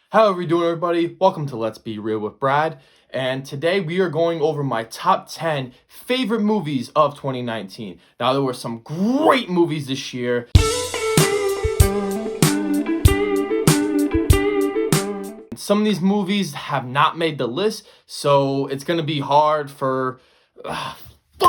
How are we doing, everybody? Welcome to Let's Be Real with Brad. And today we are going over my top 10 favorite movies of 2019. Now, there were some great movies this year. Some of these movies have not made the list, so it's going to be hard for...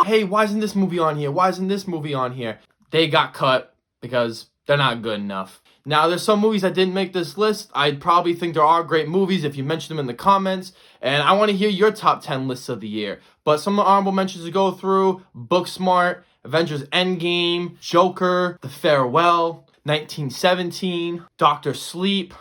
hey, why isn't this movie on here? Why isn't this movie on here? They got cut because they're not good enough. Now, there's some movies that didn't make this list. I'd probably think there are great movies if you mention them in the comments. And I want to hear your top 10 lists of the year. But some honorable mentions to go through: Booksmart, Avengers Endgame, Joker, The Farewell, 1917, Doctor Sleep,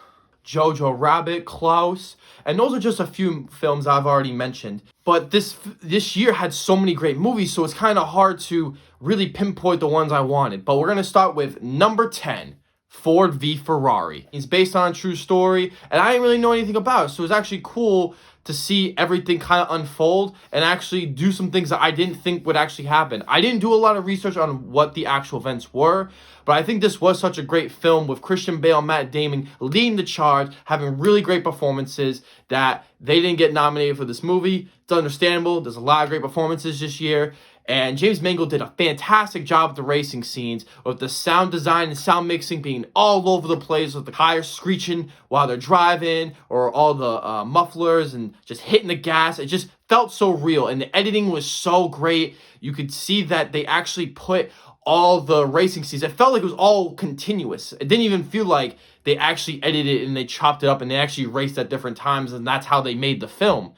Jojo Rabbit, Klaus. And those are just a few films I've already mentioned. But this year had so many great movies, so it's kind of hard to really pinpoint the ones I wanted. But we're going to start with number 10. Ford v Ferrari. It's based on a true story, and I didn't really know anything about it, so it was actually cool to see everything kind of unfold and actually do some things that I didn't think would actually happen. I didn't do a lot of research on what the actual events were, but I think this was such a great film with Christian Bale and Matt Damon leading the charge, having really great performances, that they didn't get nominated for this movie. It's understandable. There's a lot of great performances this year. And James Mangold did a fantastic job with the racing scenes, with the sound design and sound mixing being all over the place, with the tires screeching while they're driving, or all the mufflers and just hitting the gas. It just felt so real, and the editing was so great. You could see that they actually put all the racing scenes. It felt like it was all continuous. It didn't even feel like they actually edited it and they chopped it up and they actually raced at different times, and that's how they made the film.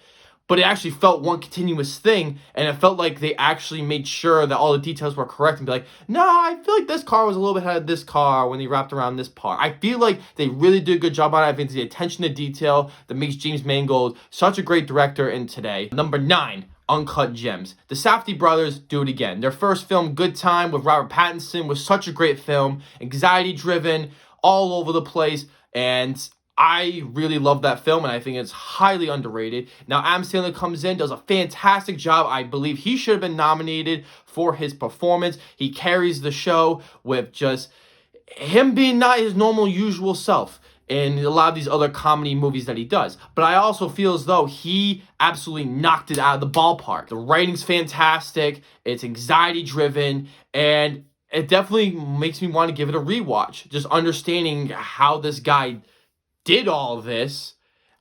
But it actually felt one continuous thing, and it felt like they actually made sure that all the details were correct and be like, no, I feel like this car was a little bit ahead of this car when they wrapped around this part. I feel like they really did a good job on it. I think it's the attention to detail that makes James Mangold such a great director in today. Number 9. Uncut Gems. The Safdie brothers do it again. Their first film, Good Time, with Robert Pattinson, was such a great film. Anxiety-driven, all over the place, and I really love that film, and I think it's highly underrated. Now, Adam Sandler comes in, does a fantastic job. I believe he should have been nominated for his performance. He carries the show with just him being not his normal, usual self in a lot of these other comedy movies that he does. But I also feel as though he absolutely knocked it out of the ballpark. The writing's fantastic, it's anxiety-driven, and it definitely makes me want to give it a rewatch. Just understanding how this guy did all this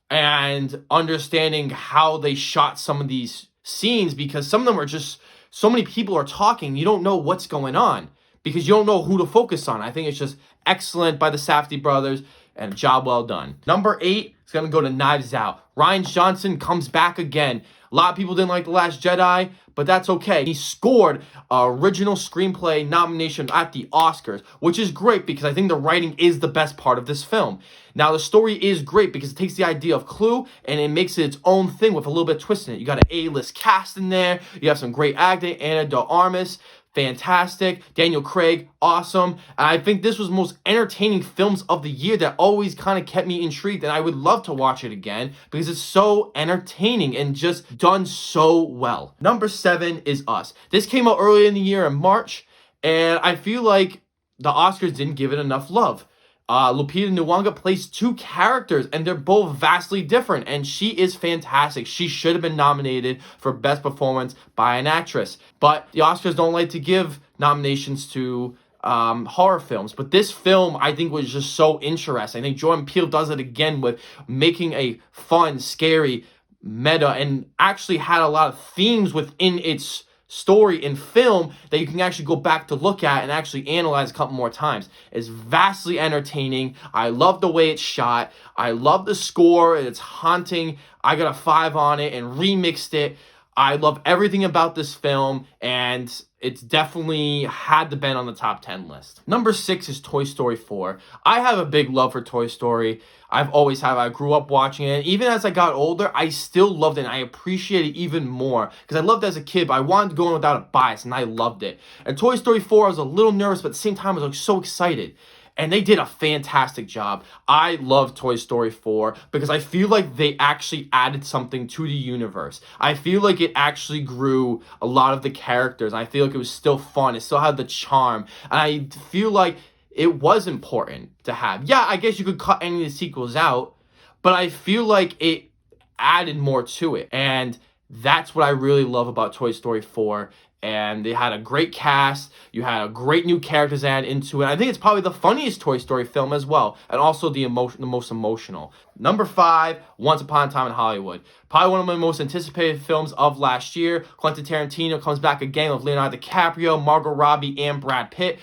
and understanding how they shot some of these scenes, because some of them are just, so many people are talking, you don't know what's going on because you don't know who to focus on. I think it's just excellent by the Safdie brothers, and a job well done. Number 8 is going to go to Knives Out. Rian Johnson comes back again. A lot of people didn't like The Last Jedi, but that's okay. He scored an original screenplay nomination at the Oscars, which is great because I think the writing is the best part of this film. Now, the story is great because it takes the idea of Clue and it makes it its own thing with a little bit of twist in it. You got an A-list cast in there. You have some great acting. Ana de Armas, fantastic. Daniel Craig, awesome. And I think this was the most entertaining films of the year that always kind of kept me intrigued, and I would love to watch it again because it's so entertaining and just done so well. Number 7 is Us. This came out earlier in the year in March, and I feel like the Oscars didn't give it enough love. Lupita Nyong'o plays 2 characters, and they're both vastly different, and she is fantastic. She should have been nominated for Best Performance by an Actress, but the Oscars don't like to give nominations to horror films. But this film, I think, was just so interesting. I think Jordan Peele does it again with making a fun, scary meta, and actually had a lot of themes within its story in film that you can actually go back to look at and actually analyze a couple more times. It's vastly entertaining. I love the way it's shot. I love the score. It's haunting. I got a 5 on it and remixed it. I love everything about this film, and it's definitely had to be on the top 10 list. Number 6 is Toy Story 4. I have a big love for Toy Story. I've always have. I grew up watching it. Even as I got older, I still loved it, and I appreciate it even more because I loved it as a kid, but I wanted to go in without a bias, and I loved it. And Toy Story 4, I was a little nervous, but at the same time, I was like so excited. And they did a fantastic job. I love Toy Story 4 because I feel like they actually added something to the universe. I feel like it actually grew a lot of the characters. I feel like it was still fun. It still had the charm. And I feel like it was important to have. Yeah, I guess you could cut any of the sequels out, but I feel like it added more to it. And that's what I really love about Toy Story 4. And they had a great cast. You had a great new characters add into it. I think it's probably the funniest Toy Story film as well, and also the most emotional. Number 5, Once Upon a Time in Hollywood. Probably one of my most anticipated films of last year. Quentin Tarantino comes back again with Leonardo DiCaprio, Margot Robbie, and Brad Pitt.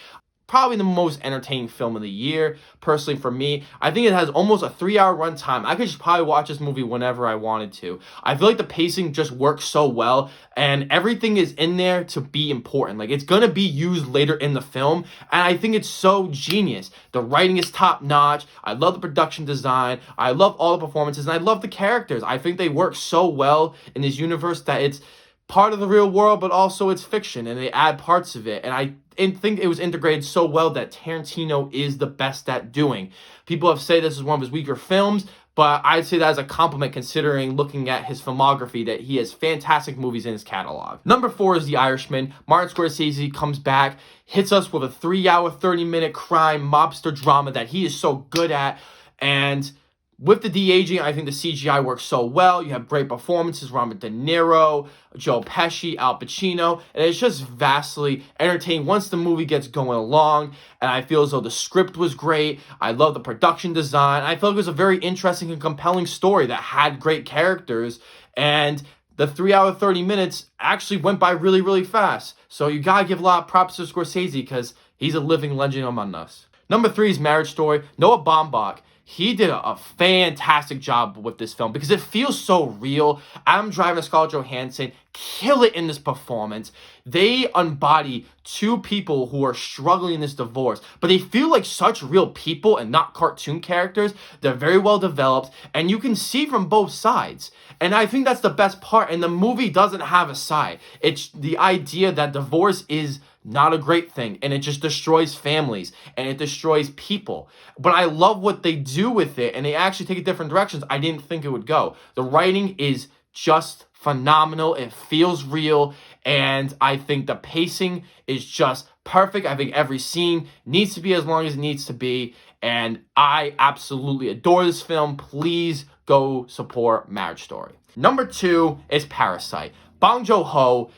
Probably the most entertaining film of the year, personally for me. I think it has almost a 3-hour runtime. I could just probably watch this movie whenever I wanted to. I feel like the pacing just works so well, and everything is in there to be important. Like, it's gonna be used later in the film, and I think it's so genius. The writing is top notch. I love the production design. I love all the performances, and I love the characters. I think they work so well in this universe that it's part of the real world, but also it's fiction, and they add parts of it. And I think it was integrated so well that Tarantino is the best at doing. People have said this is one of his weaker films, but I'd say that as a compliment considering looking at his filmography, that he has fantastic movies in his catalog. Number 4 is The Irishman. Martin Scorsese comes back, hits us with a 3-hour, 30-minute crime mobster drama that he is so good at. And with the de-aging, I think the CGI works so well. You have great performances, Robert De Niro, Joe Pesci, Al Pacino, and it's just vastly entertaining once the movie gets going along. And I feel as though the script was great. I love the production design. I feel like it was a very interesting and compelling story that had great characters. And the 3-hour, 30 minutes actually went by really, really fast. So you gotta give a lot of props to Scorsese because he's a living legend among us. Number 3 is Marriage Story. Noah Baumbach. He did a fantastic job with this film because it feels so real. Adam Driver and Scarlett Johansson kill it in this performance. They embody two people who are struggling in this divorce, but they feel like such real people and not cartoon characters. They're very well developed, and you can see from both sides. And I think that's the best part. And the movie doesn't have a side. It's the idea that divorce is not a great thing, and it just destroys families and it destroys people. But I love what they do with it, and they actually take it different directions I didn't think it would go. The writing is just phenomenal. It feels real, and I think the pacing is just perfect. I think every scene needs to be as long as it needs to be, and I absolutely adore this film. Please go support Marriage Story. Number 2 is Parasite. Bong Joon-ho,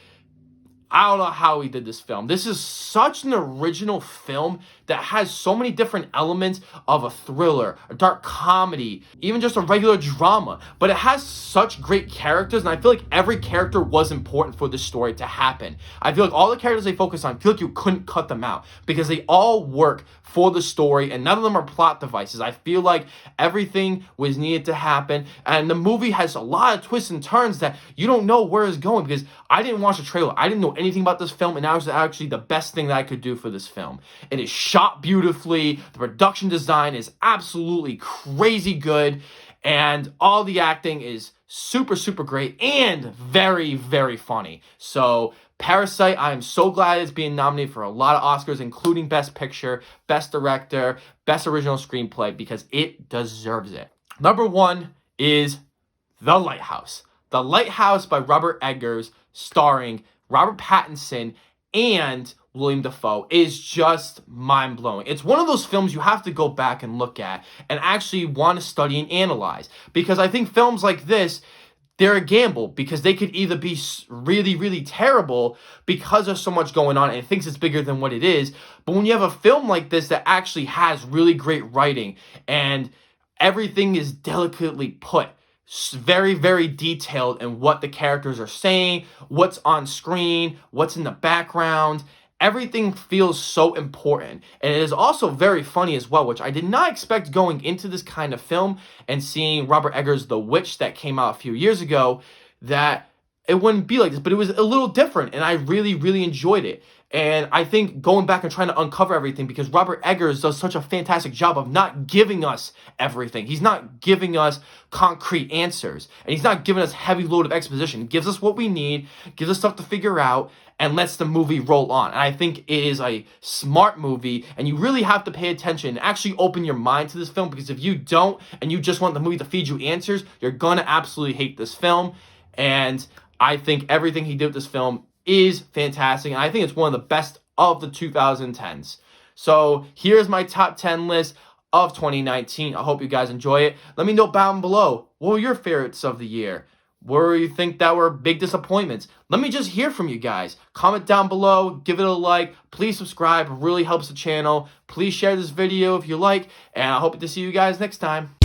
I don't know how he did this film. This is such an original film that has so many different elements of a thriller, a dark comedy, even just a regular drama. But it has such great characters, and I feel like every character was important for this story to happen. I feel like all the characters they focus on, I feel like you couldn't cut them out because they all work for the story, and none of them are plot devices. I feel like everything was needed to happen, and the movie has a lot of twists and turns that you don't know where it's going because I didn't watch the trailer. I didn't know anything about this film, and that was actually the best thing that I could do for this film. It is shot beautifully. The production design is absolutely crazy good, and all the acting is super, super great and very, very funny. So Parasite, I am so glad it's being nominated for a lot of Oscars, including Best Picture, Best Director, Best Original Screenplay, because it deserves it. Number 1 is The Lighthouse. The Lighthouse by Robert Eggers, starring Robert Pattinson and William Dafoe, is just mind-blowing. It's one of those films you have to go back and look at and actually want to study and analyze, because I think films like this, they're a gamble because they could either be really, really terrible because there's so much going on and it thinks it's bigger than what it is. But when you have a film like this that actually has really great writing and everything is delicately put, very, very detailed in what the characters are saying, what's on screen, what's in the background. Everything feels so important. And it is also very funny as well, which I did not expect going into this kind of film and seeing Robert Eggers' The Witch that came out a few years ago, that it wouldn't be like this, but it was a little different, and I really, really enjoyed it. And I think going back and trying to uncover everything, because Robert Eggers does such a fantastic job of not giving us everything. He's not giving us concrete answers, and he's not giving us heavy load of exposition. He gives us what we need, gives us stuff to figure out, and lets the movie roll on. And I think it is a smart movie, and you really have to pay attention and actually open your mind to this film, because if you don't and you just want the movie to feed you answers, you're gonna absolutely hate this film. And I think everything he did with this film is fantastic, and I think it's one of the best of the 2010s. So here's my top 10 list. of 2019. I hope you guys enjoy it. Let me know down below, what were your favorites of the year? Where you think that were big disappointments? Let me just hear from you guys. Comment down below, give it a like, please subscribe, it really helps the channel. Please share this video if you like, and I hope to see you guys next time.